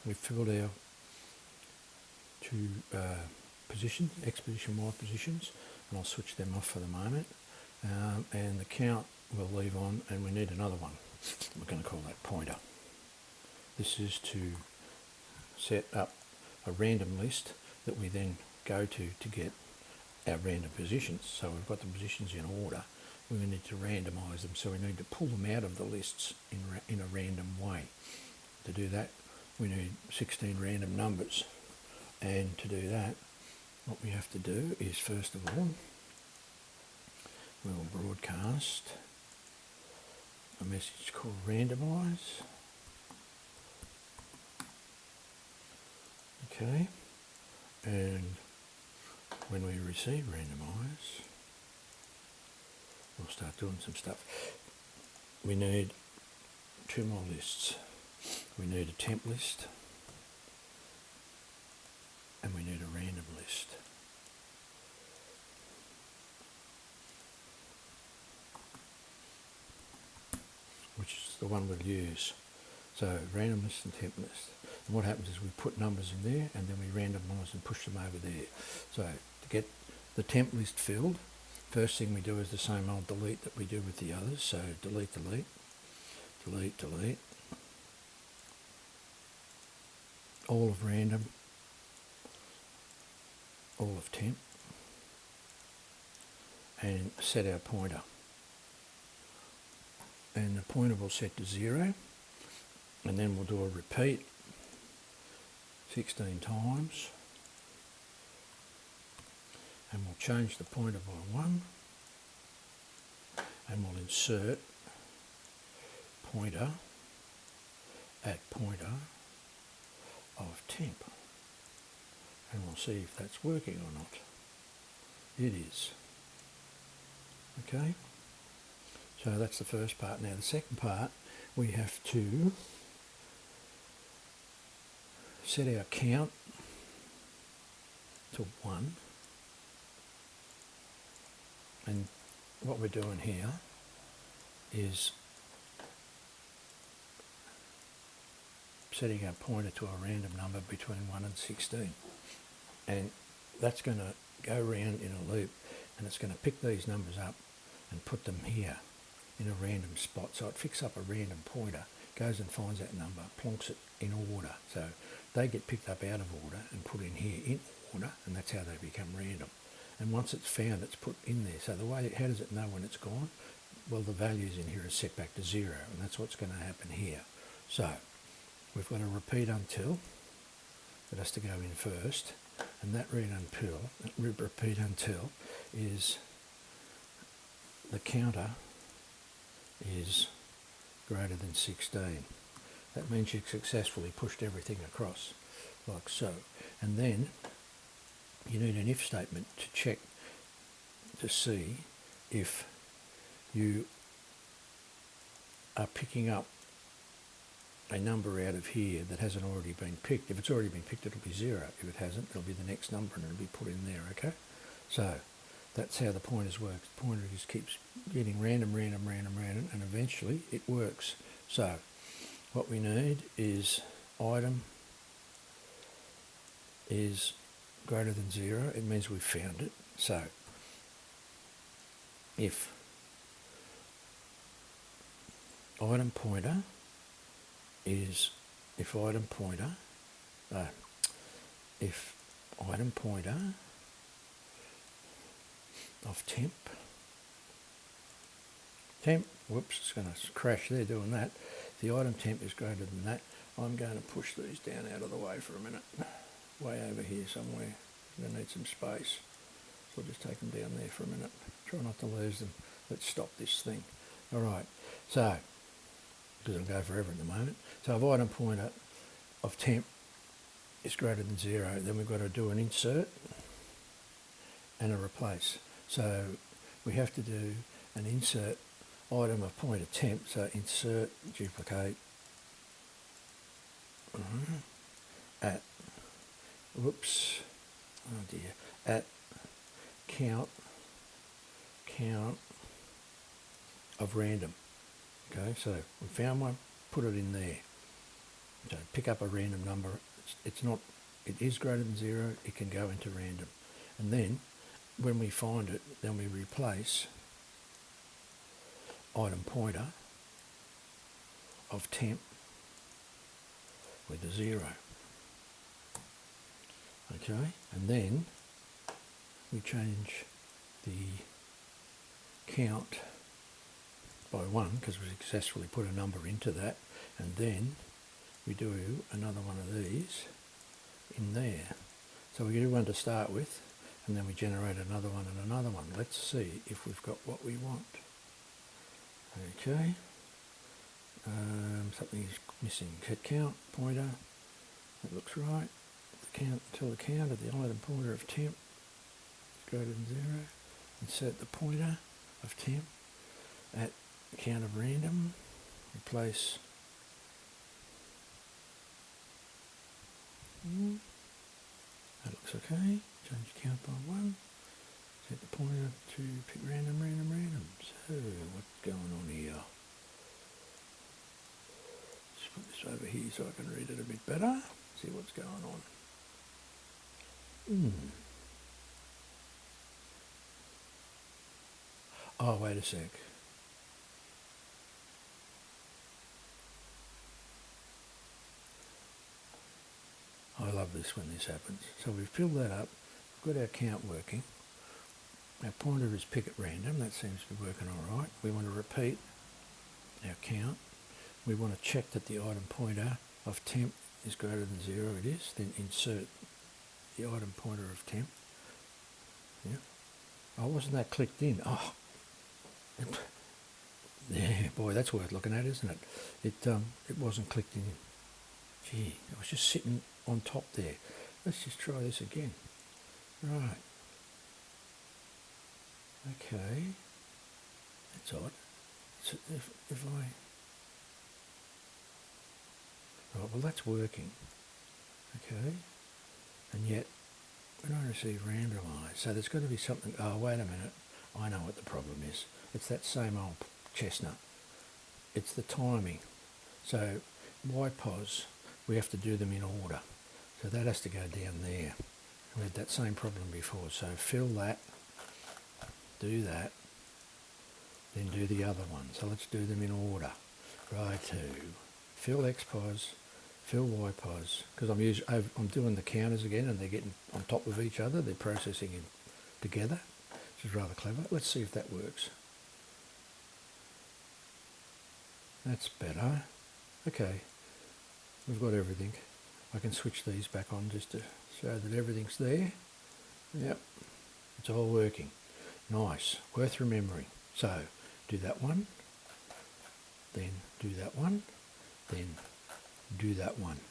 we filled our two positions, X position, Y positions, and I'll switch them off for the moment. And the count we'll leave on, and we need another one. We're going to call that pointer. This is to set up a random list that we then go to get our random positions. So we've got the positions in order. We need to randomise them, so we need to pull them out of the lists in a random way. To do that, we need 16 random numbers. And to do that, what we have to do is, first of all, we will broadcast a message called randomise. Okay, and when we receive randomise, we'll start doing some stuff. We need two more lists. We need a temp list and we need a random list. Which is the one we'll use. So random list and temp list. And what happens is we put numbers in there and then we randomise and push them over there. So to get the temp list filled, first thing we do is the same old delete that we do with the others. So delete, delete, delete, delete. All of random, all of temp, and set our pointer. And the pointer will set to 0, and then we'll do a repeat 16 times, and we'll change the pointer by 1, and we'll insert pointer at pointer of temp, and we'll see if that's working or not. It is. Okay, so that's the first part. Now the second part, we have to set our count to 1, and what we're doing here is setting our pointer to a random number between 1 and 16, and that's going to go around in a loop, and it's going to pick these numbers up and put them here in a random spot. So it picks up a random pointer, goes and finds that number, plonks it in order. So they get picked up out of order and put in here in order, and that's how they become random. And once it's found, it's put in there. So the way, how does it know when it's gone? Well, the values in here are set back to 0, and that's what's going to happen here. So we've got a repeat until that has to go in first, and that repeat until is the counter is greater than 16. That means you've successfully pushed everything across, like so. And then you need an if statement to check to see if you are picking up a number out of here that hasn't already been picked. If it's already been picked, it'll be 0. If it hasn't, it'll be the next number and it'll be put in there, okay? So that's how the pointers work. The pointer just keeps getting random, and eventually it works. So what we need is item is greater than 0. It means we've found it. So if item pointer is, if item pointer of temp, whoops, it's going to crash there doing that. If the item temp is greater than that, I'm going to push these down out of the way for a minute, way over here somewhere. I'm going to need some space, so I'll just take them down there for a minute. Try not to lose them. Let's stop this thing. All right, so, because it'll go forever at the moment. So if item pointer of temp is greater than 0, then we've got to do an insert and a replace. So we have to do an insert item of pointer temp, so insert, duplicate, at, whoops, oh dear, at count of random. Okay, so we found one, put it in there. So pick up a random number. It's not, it is greater than 0, it can go into random. And then when we find it, then we replace item pointer of temp with a 0. Okay, and then we change the count by 1 because we successfully put a number into that, and then we do another one of these in there. So we do one to start with, and then we generate another one and another one. Let's see if we've got what we want. Okay, something is missing. Set count pointer, that looks right. The count, tell the count of the item pointer of temp is greater than 0. Insert the pointer of temp at count of random. Replace that looks okay. Change count by 1. Set the pointer to pick random. So what's going on here? Just put this over here so I can read it a bit better. See what's going on. Oh, wait a sec. I love this when this happens. So we've filled that up, we've got our count working. Our pointer is pick at random, that seems to be working all right. We want to repeat our count. We want to check that the item pointer of temp is greater than 0, it is. Then insert the item pointer of temp. Yeah. Oh, wasn't that clicked in? Oh, yeah, boy, that's worth looking at, isn't it? It wasn't clicked in. Gee, it was just sitting on top there. Let's just try this again. Right. Okay. That's odd. So if I... Right, well that's working. Okay. And yet, when I receive randomised, so there's got to be something... Oh, wait a minute. I know what the problem is. It's that same old chestnut. It's the timing. So, YPOS, we have to do them in order. So that has to go down there. We had that same problem before. So fill that, do that, then do the other one. So let's do them in order. Righto. Fill XPOS, fill YPOS, because I'm doing the counters again and they're getting on top of each other. They're processing it together, which is rather clever. Let's see if that works. That's better. Okay, we've got everything. I can switch these back on just to show that everything's there. Yep, it's all working. Nice, worth remembering. So, do that one, then do that one, then do that one.